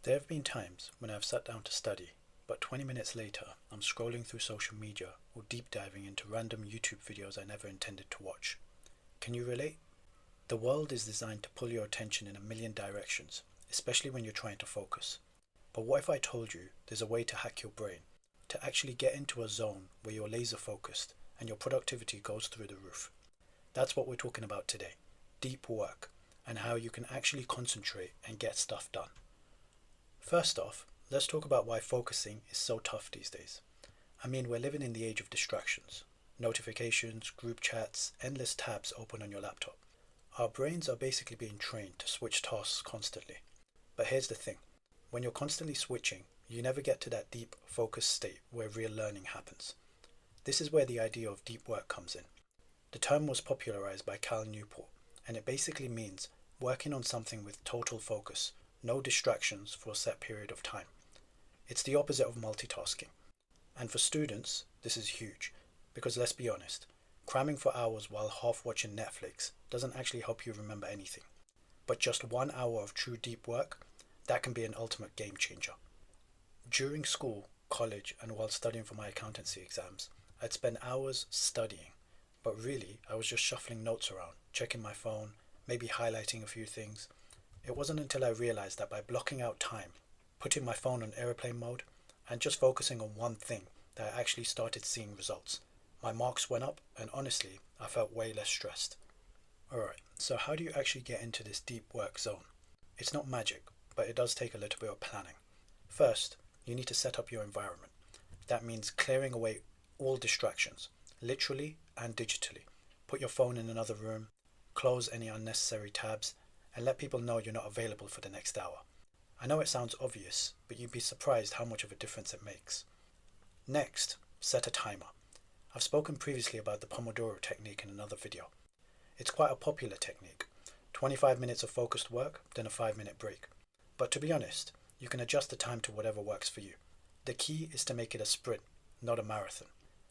There have been times when I've sat down to study, but 20 minutes later I'm scrolling through social media or deep diving into random YouTube videos I never intended to watch. Can you relate? The world is designed to pull your attention in a million directions, especially when you're trying to focus. But what if I told you there's a way to hack your brain, to actually get into a zone where you're laser focused and your productivity goes through the roof? That's what we're talking about today, deep work, and how you can actually concentrate and get stuff done. First off, let's talk about why focusing is so tough these days. I mean, we're living in the age of distractions. Notifications, group chats, endless tabs open on your laptop. Our brains are basically being trained to switch tasks constantly. But here's the thing. When you're constantly switching, you never get to that deep, focused state where real learning happens. This is where the idea of deep work comes in. The term was popularized by Cal Newport, and it basically means working on something with total focus, no distractions for a set period of time. It's the opposite of multitasking. And for students, this is huge, because let's be honest, cramming for hours while half watching Netflix doesn't actually help you remember anything. But just 1 hour of true deep work, that can be an ultimate game changer. During school, college, and while studying for my accountancy exams, I'd spend hours studying, but really I was just shuffling notes around, checking my phone, maybe highlighting a few things. It wasn't until I realized that by blocking out time, putting my phone on airplane mode, and just focusing on one thing that I actually started seeing results. My marks went up, and honestly, I felt way less stressed. Alright, so how do you actually get into this deep work zone? It's not magic, but it does take a little bit of planning. First, you need to set up your environment. That means clearing away all distractions, literally and digitally. Put your phone in another room, close any unnecessary tabs, and let people know you're not available for the next hour. I know it sounds obvious, but you'd be surprised how much of a difference it makes. Next, set a timer. I've spoken previously about the Pomodoro technique in another video. It's quite a popular technique. 25 minutes of focused work, then a 5-minute break. But to be honest, you can adjust the time to whatever works for you. The key is to make it a sprint, not a marathon.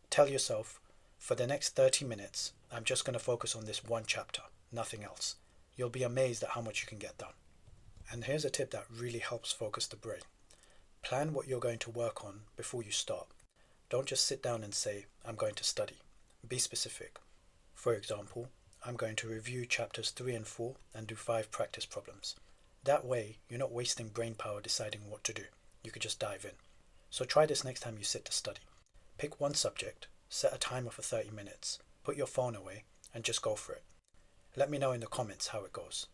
Tell yourself, for the next 30 minutes, I'm just going to focus on this one chapter, nothing else. You'll be amazed at how much you can get done. And here's a tip that really helps focus the brain. Plan what you're going to work on before you start. Don't just sit down and say, I'm going to study. Be specific. For example, I'm going to review chapters 3 and 4 and do 5 practice problems. That way, you're not wasting brain power deciding what to do. You could just dive in. So try this next time you sit to study. Pick one subject, set a timer for 30 minutes, put your phone away, and just go for it. Let me know in the comments how it goes.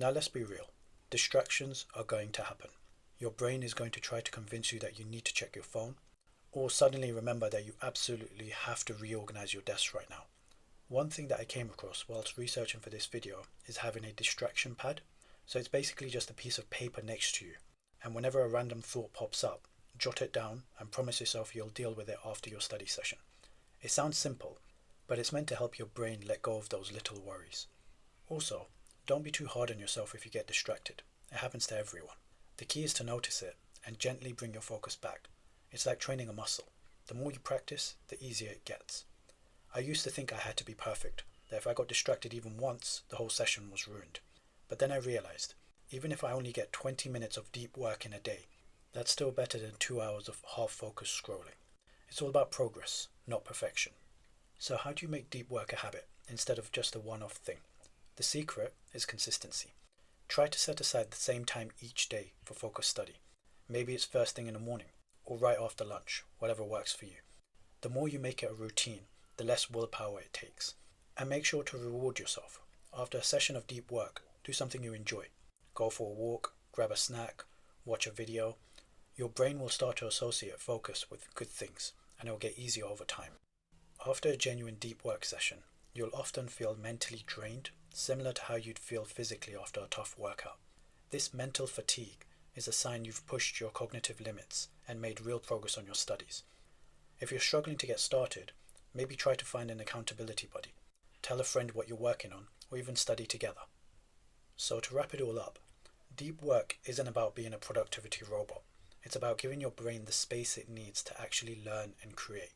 Now let's be real. Distractions are going to happen. Your brain is going to try to convince you that you need to check your phone, or suddenly remember that you absolutely have to reorganize your desk right now. One thing that I came across whilst researching for this video is having a distraction pad. So it's basically just a piece of paper next to you, and whenever a random thought pops up, jot it down and promise yourself you'll deal with it after your study session. It sounds simple, but it's meant to help your brain let go of those little worries. Also, don't be too hard on yourself if you get distracted. It happens to everyone. The key is to notice it and gently bring your focus back. It's like training a muscle. The more you practice, the easier it gets. I used to think I had to be perfect, that if I got distracted even once, the whole session was ruined. But then I realized, even if I only get 20 minutes of deep work in a day, that's still better than 2 hours of half-focused scrolling. It's all about progress, not perfection. So how do you make deep work a habit, instead of just a one-off thing? The secret is consistency. Try to set aside the same time each day for focused study. Maybe it's first thing in the morning, or right after lunch, whatever works for you. The more you make it a routine, the less willpower it takes. And make sure to reward yourself. After a session of deep work, do something you enjoy. Go for a walk, grab a snack, watch a video. Your brain will start to associate focus with good things, and it will get easier over time. After a genuine deep work session, you'll often feel mentally drained, similar to how you'd feel physically after a tough workout. This mental fatigue is a sign you've pushed your cognitive limits and made real progress on your studies. If you're struggling to get started, maybe try to find an accountability buddy. Tell a friend what you're working on, or even study together. So to wrap it all up, deep work isn't about being a productivity robot. It's about giving your brain the space it needs to actually learn and create.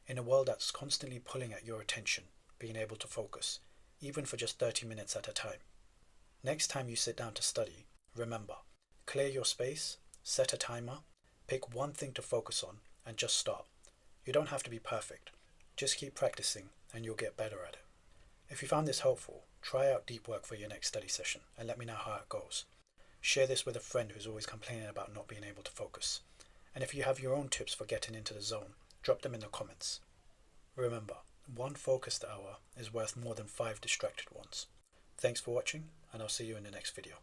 In a world that's constantly pulling at your attention, being able to focus, even for just 30 minutes at a time. Next time you sit down to study, remember, Clear your space, set a timer, pick one thing to focus on, and just start. You don't have to be perfect. Just keep practicing and you'll get better at it. If you found this helpful, try out deep work for your next study session and let me know how it goes. Share this with a friend who's always complaining about not being able to focus. And if you have your own tips for getting into the zone, drop them in the comments. Remember, one focused hour is worth more than 5 distracted ones. Thanks for watching, and I'll see you in the next video.